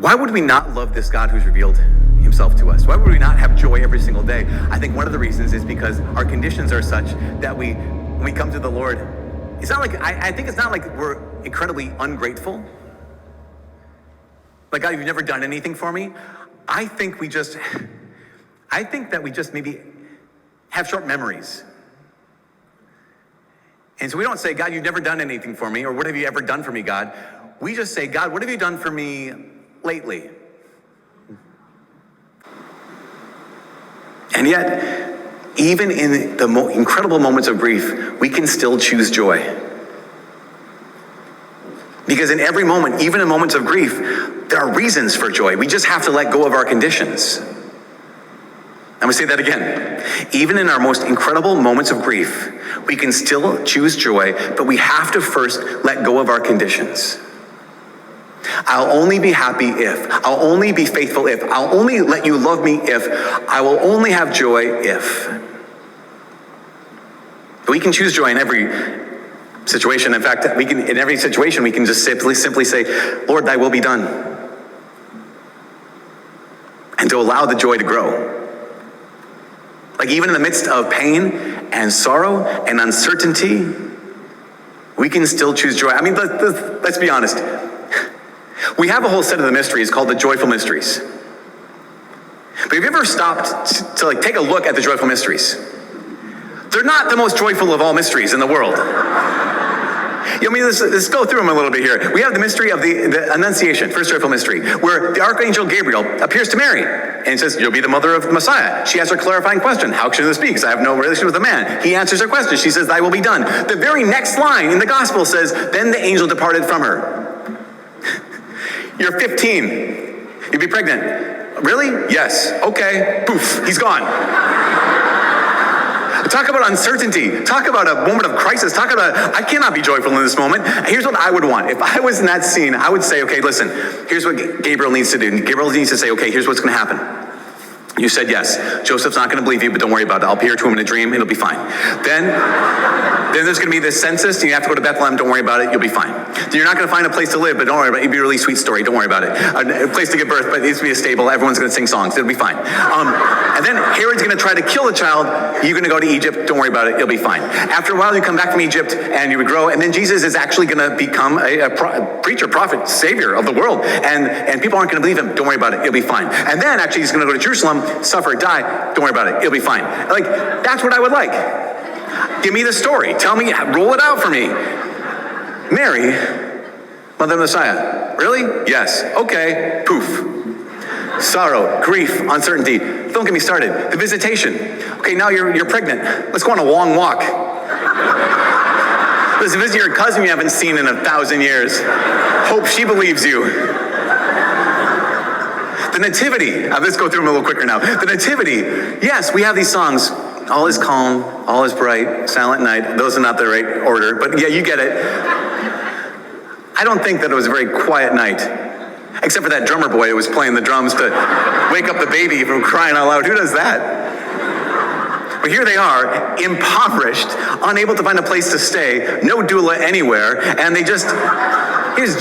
Why would we not love this God who's revealed himself to us? Why would we not have joy every single day? I think one of the reasons is because our conditions are such that when we come to the Lord, it's not like, I think it's not like we're incredibly ungrateful. Like, God, you've never done anything for me. I think that we just maybe have short memories. And so we don't say, God, you've never done anything for me, or what have you ever done for me, God? We just say, God, what have you done for me lately? And yet, even in the incredible moments of grief, we can still choose joy. Because in every moment, even in moments of grief, there are reasons for joy. We just have to let go of our conditions. I'm going to say that again. Even in our most incredible moments of grief, we can still choose joy, but we have to first let go of our conditions. I'll only be happy if. I'll only be faithful if. I'll only let you love me if. I will only have joy if. But we can choose joy in every situation. In fact, in every situation, we can just simply say, Lord, thy will be done. And to allow the joy to grow. Like, even in the midst of pain and sorrow and uncertainty, we can still choose joy. I mean, let's be honest. We have a whole set of the mysteries called the joyful mysteries. But have you ever stopped to take a look at the joyful mysteries? They're not the most joyful of all mysteries in the world. Let's go through them a little bit here. We have the mystery of the Annunciation, first joyful mystery, where the Archangel Gabriel appears to Mary and says, you'll be the mother of the Messiah. She asks her clarifying question, how should this be? Because I have no relation with a man. He answers her question. She says, thy will be done. The very next line in the gospel says, then the angel departed from her. You're 15. You'd be pregnant. Really? Yes. Okay. Poof. He's gone. Talk about uncertainty. Talk about a moment of crisis. Talk about, I cannot be joyful in this moment. Here's what I would want. If I was in that scene, I would say, okay, listen, here's what Gabriel needs to do. Gabriel needs to say, okay, here's what's going to happen. You said yes. Joseph's not going to believe you, but don't worry about it. I'll appear to him in a dream. It'll be fine. Then there's going to be this census, and you have to go to Bethlehem. Don't worry about it. You'll be fine. Then you're not going to find a place to live, but don't worry about it. It'll be a really sweet story. Don't worry about it. A place to give birth, but it needs to be a stable. Everyone's going to sing songs. It'll be fine. And then Herod's going to try to kill the child. You're going to go to Egypt. Don't worry about it. It'll be fine. After a while, you come back from Egypt, and you would grow, and then Jesus is actually going to become a preacher, prophet, savior of the world. And people aren't going to believe him. Don't worry about it. It'll be fine. And then actually he's going to go to Jerusalem, suffer, die. Don't worry about it. It'll be fine. Like, that's what I would like. Give me the story. Tell me, roll it out for me. Mary, mother of the Messiah. Really? Yes. Okay. Poof. Sorrow, grief, uncertainty. Don't get me started. The visitation. Okay, now you're pregnant. Let's go on a long walk. Let's visit your cousin you haven't seen in 1,000 years. Hope she believes you. The Nativity. Let's go through them a little quicker now. The Nativity. Yes, we have these songs. All is calm, all is bright, silent night. Those are not the right order, but yeah, you get it. I don't think that it was a very quiet night, except for that drummer boy who was playing the drums to wake up the baby from crying out loud. Who does that? But here they are, impoverished, unable to find a place to stay, no doula anywhere, and here's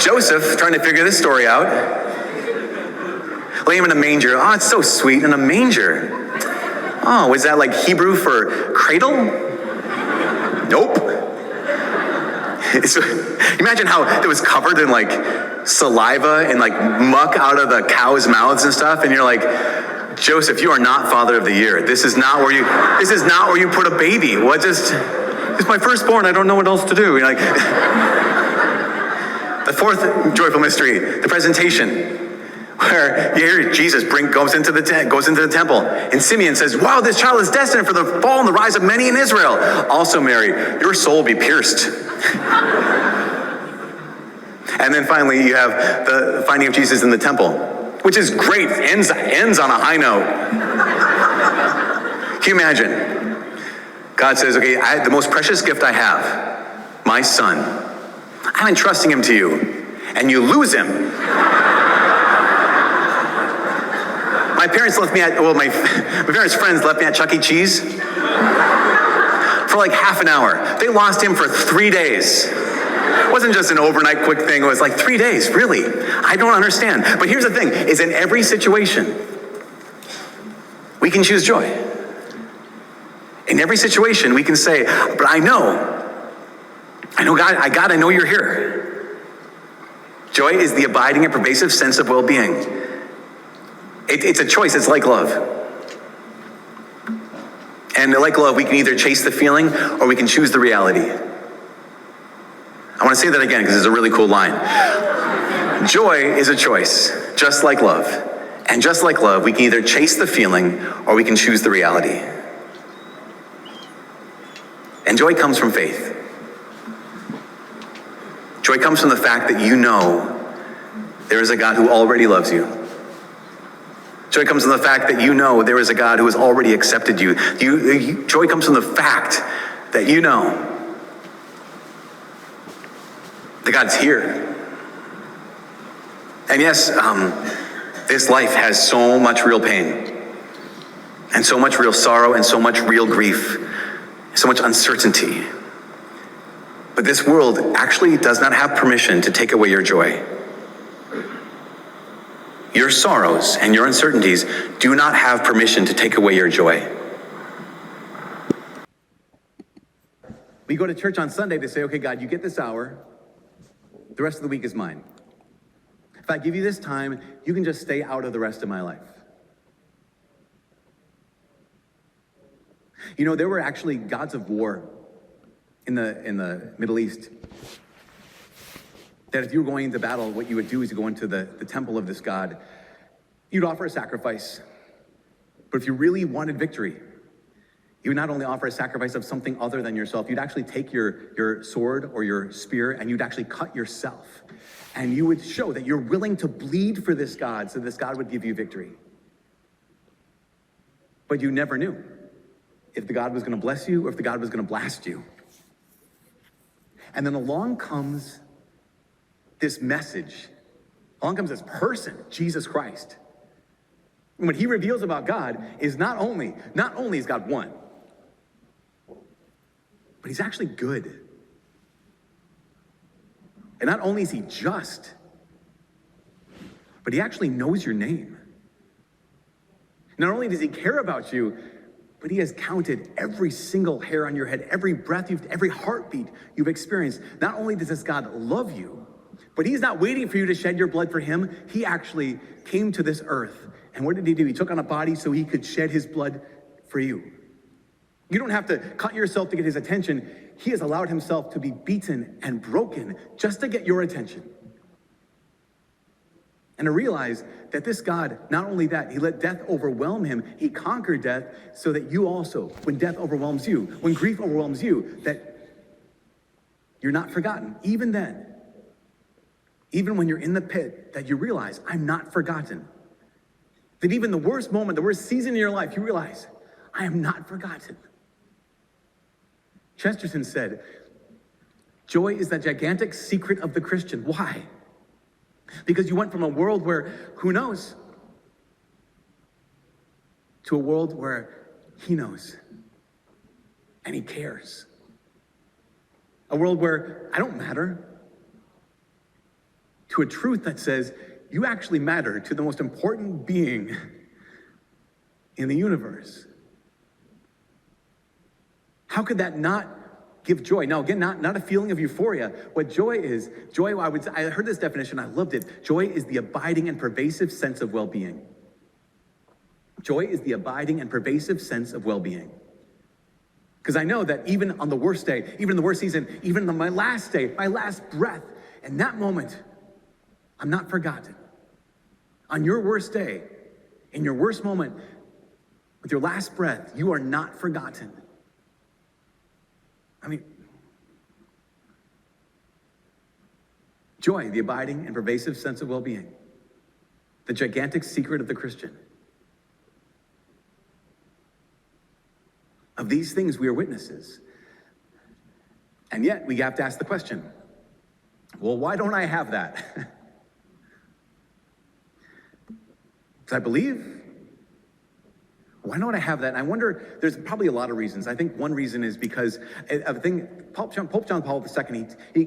Joseph trying to figure this story out. Lay him in a manger. Oh, it's so sweet, in a manger. Oh, is that like Hebrew for cradle? Nope. Imagine how it was covered in saliva and muck out of the cows' mouths and stuff, and you're like, Joseph, you are not father of the year. This is not where you put a baby. It's my firstborn, I don't know what else to do. You're like, the fourth joyful mystery, the presentation. Where you hear Jesus goes into the temple, and Simeon says, wow, this child is destined for the fall and the rise of many in Israel. Also, Mary, your soul be pierced. And then finally, you have the finding of Jesus in the temple, which is great, ends on a high note. Can you imagine? God says, okay, the most precious gift I have, my son, I'm entrusting him to you, and you lose him. My parents left me my parents' friends left me at Chuck E. Cheese for half an hour. They lost him for 3 days. It wasn't just an overnight quick thing. It was like 3 days, really? I don't understand. But here's the thing, is in every situation, we can choose joy. In every situation, we can say, but I know God, I know you're here. Joy is the abiding and pervasive sense of well-being. It's a choice, it's like love. And like love, we can either chase the feeling or we can choose the reality. I want to say that again because it's a really cool line. Joy is a choice, just like love. And just like love, we can either chase the feeling or we can choose the reality. And joy comes from faith. Joy comes from the fact that you know there is a God who already loves you. Joy comes from the fact that you know there is a God who has already accepted you. Joy comes from the fact that you know that God's here. And yes, this life has so much real pain, and so much real sorrow, and so much real grief, so much uncertainty. But this world actually does not have permission to take away your joy. Your sorrows and your uncertainties do not have permission to take away your joy. We go to church on Sunday to say, okay, God, you get this hour. The rest of the week is mine. If I give you this time, you can just stay out of the rest of my life. You know, there were actually gods of war in the Middle East. That if you were going into battle, what you would do is you go into the temple of this god. You'd offer a sacrifice. But if you really wanted victory, you would not only offer a sacrifice of something other than yourself, you'd actually take your sword or your spear and you'd actually cut yourself. And you would show that you're willing to bleed for this God so this God would give you victory. But you never knew if the God was going to bless you or if the God was going to blast you. And then along comes this message. Along comes this person, Jesus Christ. And what he reveals about God is not only is God one, but he's actually good. And not only is he just, but he actually knows your name. Not only does he care about you, but he has counted every single hair on your head, every breath every heartbeat you've experienced. Not only does this God love you, but he's not waiting for you to shed your blood for him. He actually came to this earth. And what did he do? He took on a body so he could shed his blood for you. You don't have to cut yourself to get his attention. He has allowed himself to be beaten and broken just to get your attention. And to realize that this God, not only that, he let death overwhelm him, he conquered death so that you also, when death overwhelms you, when grief overwhelms you, that you're not forgotten. Even then, even when you're in the pit, that you realize, I'm not forgotten. That even the worst moment, the worst season in your life, you realize, I am not forgotten. Chesterton said, joy is the gigantic secret of the Christian. Why? Because you went from a world where, who knows, to a world where he knows and he cares. A world where I don't matter, to a truth that says you actually matter to the most important being in the universe. How could that not give joy? Now, again, not a feeling of euphoria. What joy is, I heard this definition, I loved it. Joy is the abiding and pervasive sense of well-being. Joy is the abiding and pervasive sense of well-being. Because I know that even on the worst day, even in the worst season, even on my last day, my last breath, in that moment, I'm not forgotten. On your worst day, in your worst moment, with your last breath, you are not forgotten. I mean, joy, the abiding and pervasive sense of well-being, the gigantic secret of the Christian. Of these things, we are witnesses. And yet, we have to ask the question, well, why don't I have that? Because I believe. Why don't I have that? And I wonder, there's probably a lot of reasons. I think one reason is because I think Pope John Paul II,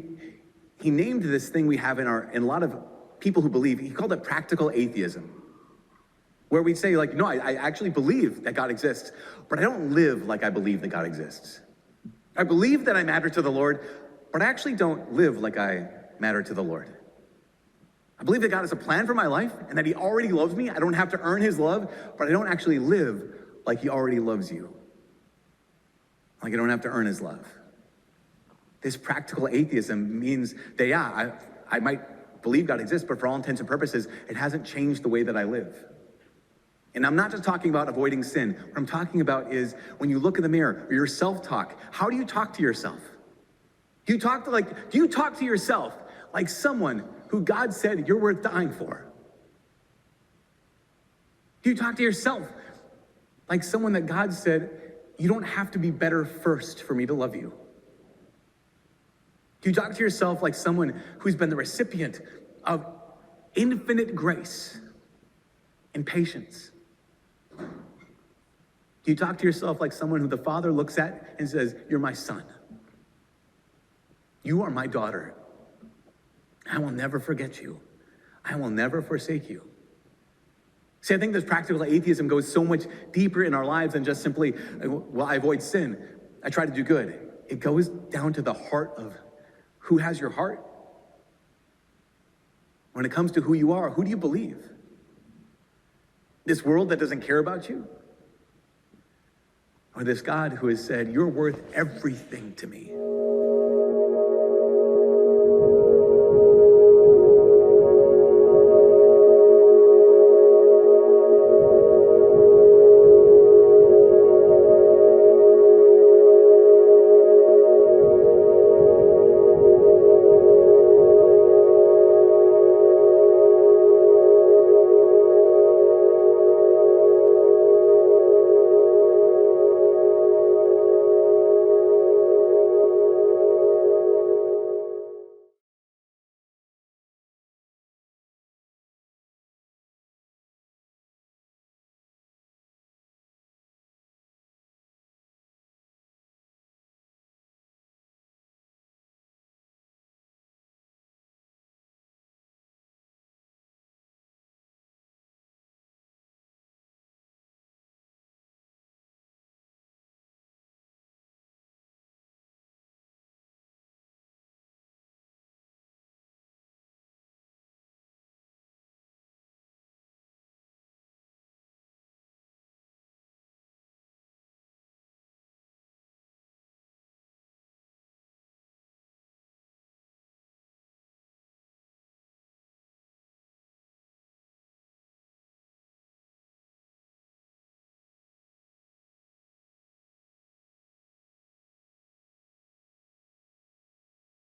he named this thing we have in a lot of people who believe, he called it practical atheism. Where we say like, no, I actually believe that God exists, but I don't live like I believe that God exists. I believe that I matter to the Lord, but I actually don't live like I matter to the Lord. I believe that God has a plan for my life and that he already loves me. I don't have to earn his love, but I don't actually live like he already loves you. Like I don't have to earn his love. This practical atheism means that, yeah, I might believe God exists, but for all intents and purposes, it hasn't changed the way that I live. And I'm not just talking about avoiding sin. What I'm talking about is when you look in the mirror or your self-talk, how do you talk to yourself? Do you talk to yourself like someone who God said you're worth dying for? Do you talk to yourself like someone that God said, you don't have to be better first for me to love you? Do you talk to yourself like someone who's been the recipient of infinite grace and patience? Do you talk to yourself like someone who the Father looks at and says, you're my son. You are my daughter. I will never forget you. I will never forsake you. See, I think this practical atheism goes so much deeper in our lives than just simply, well, I avoid sin. I try to do good. It goes down to the heart of who has your heart. When it comes to who you are, who do you believe? This world that doesn't care about you? Or this God who has said, you're worth everything to me?